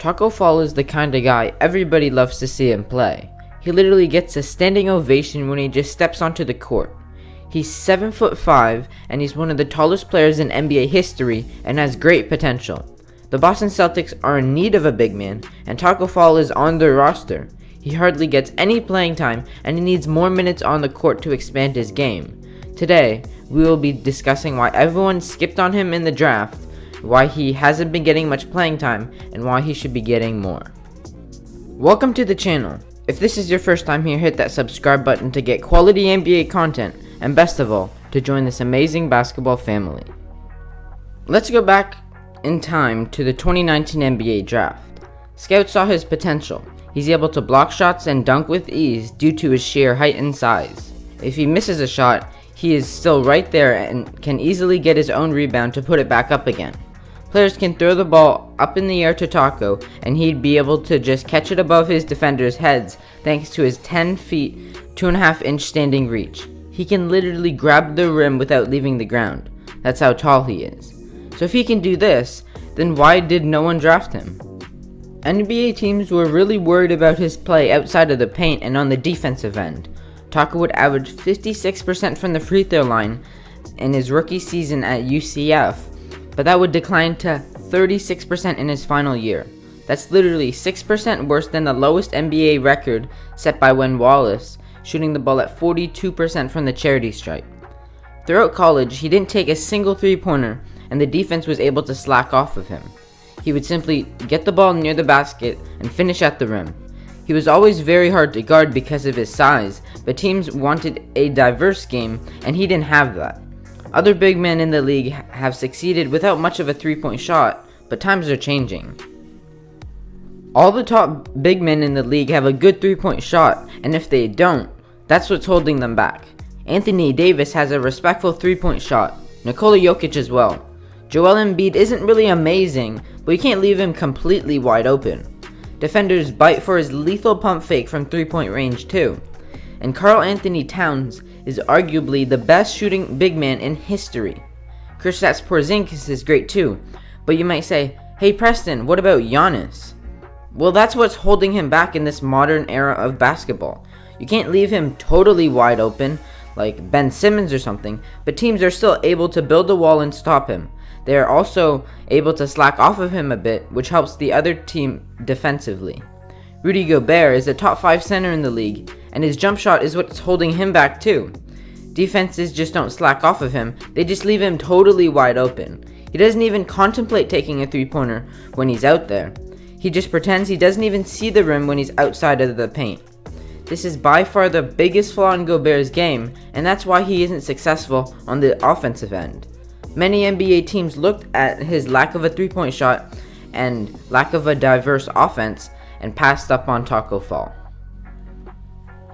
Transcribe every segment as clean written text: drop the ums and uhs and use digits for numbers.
Tacko Fall is the kind of guy everybody loves to see him play. He literally gets a standing ovation when he just steps onto the court. He's 7'5" and he's one of the tallest players in NBA history and has great potential. The Boston Celtics are in need of a big man, and Tacko Fall is on their roster. He hardly gets any playing time and he needs more minutes on the court to expand his game. Today, we will be discussing why everyone skipped on him in the draft, why he hasn't been getting much playing time, and why he should be getting more. Welcome to the channel. If this is your first time here, hit that subscribe button to get quality NBA content, and best of all, to join this amazing basketball family. Let's go back in time to the 2019 NBA draft. Scouts saw his potential. He's able to block shots and dunk with ease due to his sheer height and size. If he misses a shot, he is still right there and can easily get his own rebound to put it back up again. Players can throw the ball up in the air to Tacko, and he'd be able to just catch it above his defenders' heads thanks to his 10 feet, 2.5 inch standing reach. He can literally grab the rim without leaving the ground. That's how tall he is. So if he can do this, then why did no one draft him? NBA teams were really worried about his play outside of the paint and on the defensive end. Tacko would average 56% from the free throw line in his rookie season at UCF, but that would decline to 36% in his final year. That's literally 6% worse than the lowest NBA record set by Wayne Wallace, shooting the ball at 42% from the charity stripe. Throughout college, he didn't take a single three-pointer, and the defense was able to slack off of him. He would simply get the ball near the basket and finish at the rim. He was always very hard to guard because of his size, but teams wanted a diverse game, and he didn't have that. Other big men in the league have succeeded without much of a three-point shot, but times are changing. All the top big men in the league have a good three-point shot, and if they don't, that's what's holding them back. Anthony Davis has a respectful three-point shot, Nikola Jokic as well. Joel Embiid isn't really amazing, but you can't leave him completely wide open. Defenders bite for his lethal pump fake from three-point range too. And Karl Anthony Towns is arguably the best shooting big man in history. Kristaps Porzingis is great too, but you might say, hey Preston, what about Giannis? Well, that's what's holding him back in this modern era of basketball. You can't leave him totally wide open, like Ben Simmons or something, but teams are still able to build a wall and stop him. They are also able to slack off of him a bit, which helps the other team defensively. Rudy Gobert is a top 5 center in the league, and his jump shot is what's holding him back too. Defenses just don't slack off of him, they just leave him totally wide open. He doesn't even contemplate taking a three-pointer when he's out there. He just pretends he doesn't even see the rim when he's outside of the paint. This is by far the biggest flaw in Gobert's game, and that's why he isn't successful on the offensive end. Many NBA teams looked at his lack of a three-point shot and lack of a diverse offense and passed up on Tacko Fall.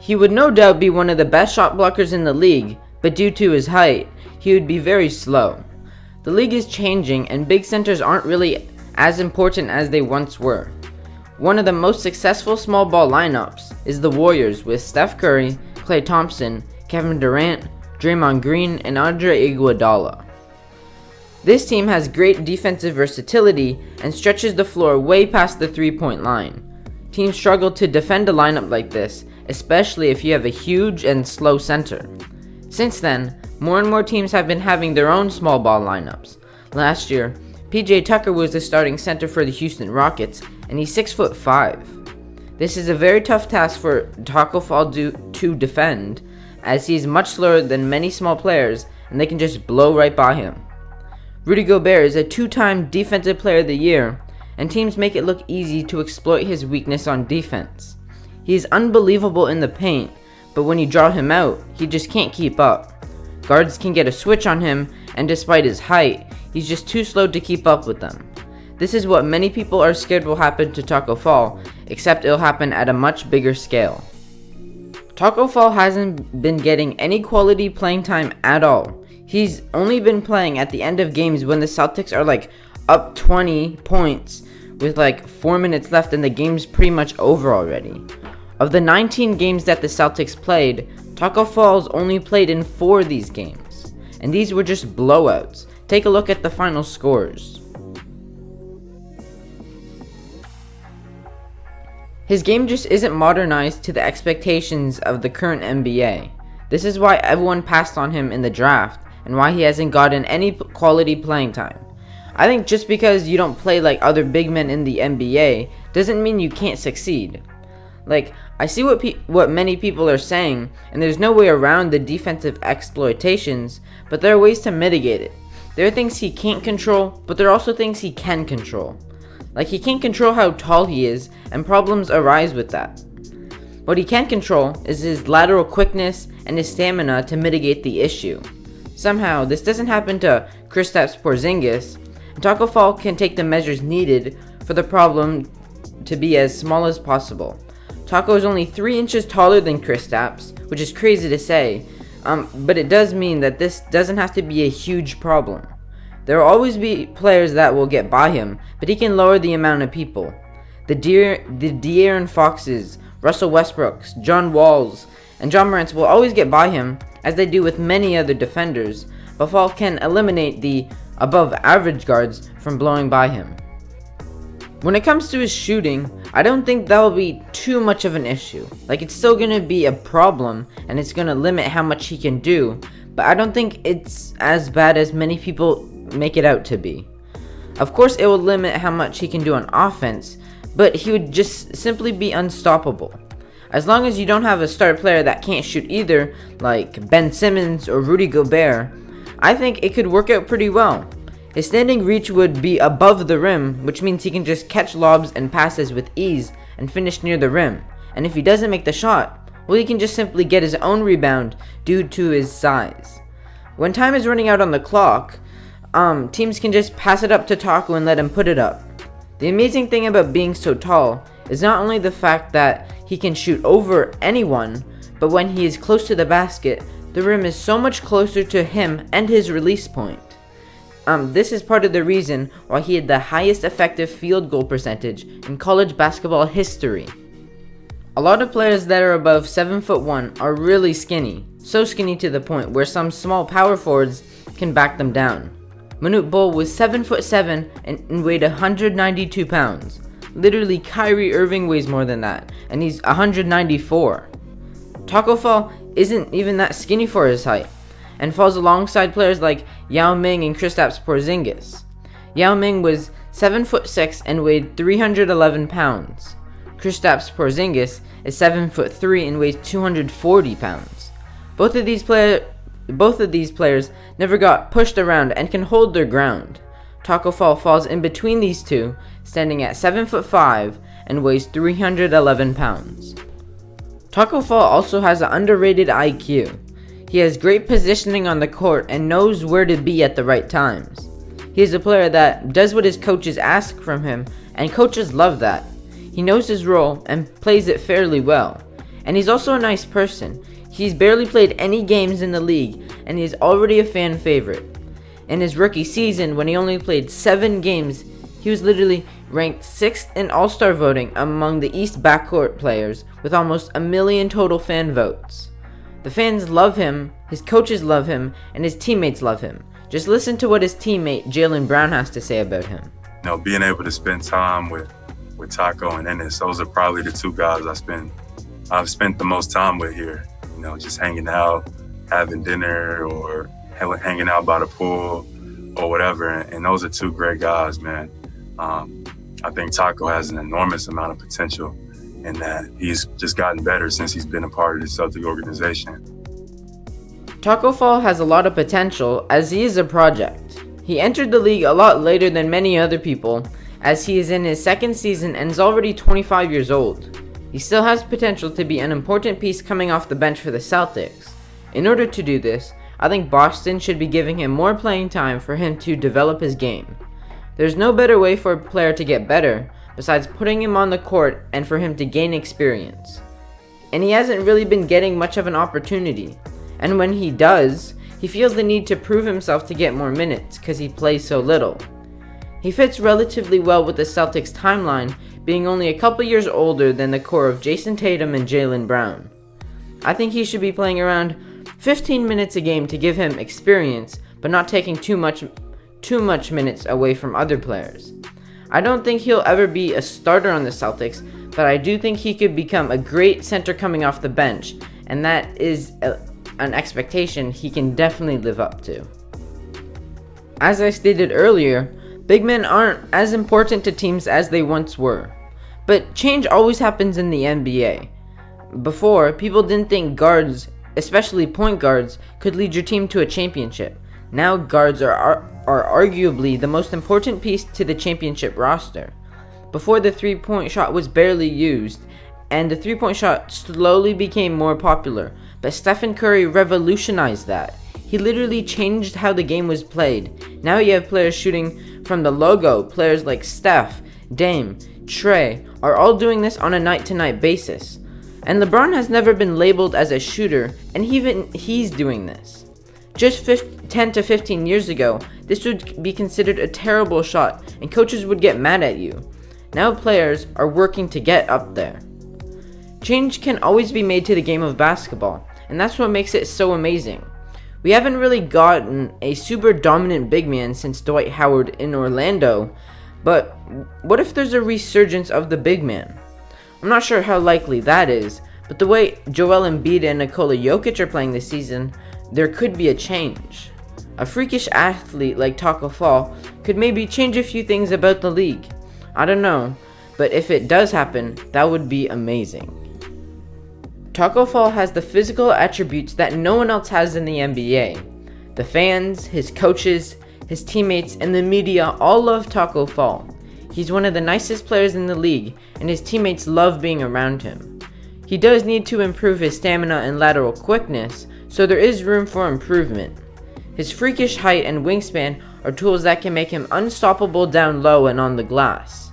He would no doubt be one of the best shot blockers in the league, but due to his height, he would be very slow. The league is changing and big centers aren't really as important as they once were. One of the most successful small ball lineups is the Warriors with Steph Curry, Klay Thompson, Kevin Durant, Draymond Green, and Andre Iguodala. This team has great defensive versatility and stretches the floor way past the three-point line. Teams struggle to defend a lineup like this, especially if you have a huge and slow center. Since then, more and more teams have been having their own small ball lineups. Last year, PJ Tucker was the starting center for the Houston Rockets, and he's 6'5". This is a very tough task for Tacko Fall to defend, as he's much slower than many small players, and they can just blow right by him. Rudy Gobert is a 2-time Defensive Player of the Year, and teams make it look easy to exploit his weakness on defense. He is unbelievable in the paint, but when you draw him out, he just can't keep up. Guards can get a switch on him, and despite his height, he's just too slow to keep up with them. This is what many people are scared will happen to Tacko Fall, except it'll happen at a much bigger scale. Tacko Fall hasn't been getting any quality playing time at all. He's only been playing at the end of games when the Celtics are like up 20 points with like 4 minutes left and the game's pretty much over already. Of the 19 games that the Celtics played, Tacko Fall's only played in 4 of these games, and these were just blowouts. Take a look at the final scores. His game just isn't modernized to the expectations of the current NBA. This is why everyone passed on him in the draft, and why he hasn't gotten any quality playing time. I think just because you don't play like other big men in the NBA doesn't mean you can't succeed. Like, I see what many people are saying, and there's no way around the defensive exploitations, but there are ways to mitigate it. There are things he can't control, but there are also things he can control. Like, he can't control how tall he is, and problems arise with that. What he can control is his lateral quickness and his stamina to mitigate the issue. Somehow, this doesn't happen to Kristaps Porzingis, and Tacko Fall can take the measures needed for the problem to be as small as possible. Tacko is only 3 inches taller than Kristaps, which is crazy to say, but it does mean that this doesn't have to be a huge problem. There will always be players that will get by him, but he can lower the amount of people. The De'Aaron Foxes, Russell Westbrooks, John Walls, and John Morants will always get by him, as they do with many other defenders, but Fall can eliminate the above average guards from blowing by him. When it comes to his shooting, I don't think that will be too much of an issue. Like, it's still going to be a problem, and it's going to limit how much he can do, but I don't think it's as bad as many people make it out to be. Of course, it will limit how much he can do on offense, but he would just simply be unstoppable. As long as you don't have a star player that can't shoot either, like Ben Simmons or Rudy Gobert, I think it could work out pretty well. His standing reach would be above the rim, which means he can just catch lobs and passes with ease and finish near the rim. And if he doesn't make the shot, well, he can just simply get his own rebound due to his size. When time is running out on the clock, teams can just pass it up to Tacko and let him put it up. The amazing thing about being so tall is not only the fact that he can shoot over anyone, but when he is close to the basket, the rim is so much closer to him and his release point. This is part of the reason why he had the highest effective field goal percentage in college basketball history. A lot of players that are above 7'1" are really skinny, so skinny to the point where some small power forwards can back them down. Manute Bol was 7'7" and weighed 192 pounds. Literally, Kyrie Irving weighs more than that, and he's 194. Tacko Fall isn't even that skinny for his height, and falls alongside players like Yao Ming and Kristaps Porzingis. Yao Ming was 7'6" and weighed 311 pounds. Kristaps Porzingis is 7'3" and weighs 240 pounds. Both of these players never got pushed around and can hold their ground. Tacko Fall falls in between these two, standing at 7'5" and weighs 311 pounds. Tacko Fall also has an underrated IQ. He has great positioning on the court and knows where to be at the right times. He is a player that does what his coaches ask from him, and coaches love that. He knows his role and plays it fairly well. And he's also a nice person. He's barely played any games in the league, and he's already a fan favorite. In his rookie season, when he only played 7 games, he was literally ranked 6th in All-Star voting among the East backcourt players, with almost 1 million total fan votes. The fans love him, his coaches love him, and his teammates love him. Just listen to what his teammate Jaylen Brown has to say about him. You know, being able to spend time with Tacko and Ennis, those are probably the 2 guys I've spent the most time with here. You know, just hanging out, having dinner, or hanging out by the pool, or whatever. And those are 2 great guys, man. I think Tacko has an enormous amount of potential, and that he's just gotten better since he's been a part of the Celtic organization. Tacko Fall has a lot of potential, as he is a project. He entered the league a lot later than many other people, as he is in his 2nd season and is already 25 years old. He still has potential to be an important piece coming off the bench for the Celtics. In order to do this, I think Boston should be giving him more playing time for him to develop his game. There's no better way for a player to get better besides putting him on the court and for him to gain experience. And he hasn't really been getting much of an opportunity. And when he does, he feels the need to prove himself to get more minutes because he plays so little. He fits relatively well with the Celtics timeline, being only a couple years older than the core of Jason Tatum and Jaylen Brown. I think he should be playing around 15 minutes a game to give him experience, but not taking too much minutes away from other players. I don't think he'll ever be a starter on the Celtics, but I do think he could become a great center coming off the bench, and that is an expectation he can definitely live up to. As I stated earlier, big men aren't as important to teams as they once were, but change always happens in the NBA. Before, people didn't think guards, especially point guards, could lead your team to a championship. Now guards are arguably the most important piece to the championship roster. Before, the three-point shot was barely used, and the three-point shot slowly became more popular, but Stephen Curry revolutionized that. He literally changed how the game was played. Now you have players shooting from the logo. Players like Steph, Dame, Trey are all doing this on a night-to-night basis. And LeBron has never been labeled as a shooter, and even he's doing this. Just 10 to 15 years ago, this would be considered a terrible shot, and coaches would get mad at you. Now players are working to get up there. Change can always be made to the game of basketball, and that's what makes it so amazing. We haven't really gotten a super dominant big man since Dwight Howard in Orlando, but what if there's a resurgence of the big man? I'm not sure how likely that is, but the way Joel Embiid and Nikola Jokic are playing this season, there could be a change. A freakish athlete like Tacko Fall could maybe change a few things about the league. I don't know, but if it does happen, that would be amazing. Tacko Fall has the physical attributes that no one else has in the NBA. The fans, his coaches, his teammates, and the media all love Tacko Fall. He's one of the nicest players in the league, and his teammates love being around him. He does need to improve his stamina and lateral quickness, so there is room for improvement. His freakish height and wingspan are tools that can make him unstoppable down low and on the glass.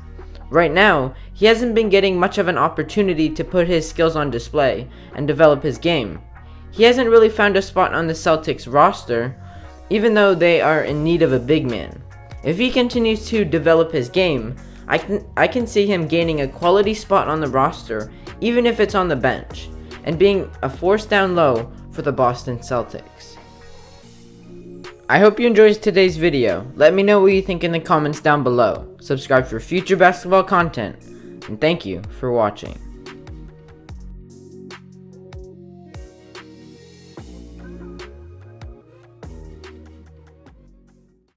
Right now, he hasn't been getting much of an opportunity to put his skills on display and develop his game. He hasn't really found a spot on the Celtics roster, even though they are in need of a big man. If he continues to develop his game, I can see him gaining a quality spot on the roster, even if it's on the bench, and being a force down low for the Boston Celtics. I hope you enjoyed today's video. Let me know what you think in the comments down below. Subscribe for future basketball content, and thank you for watching.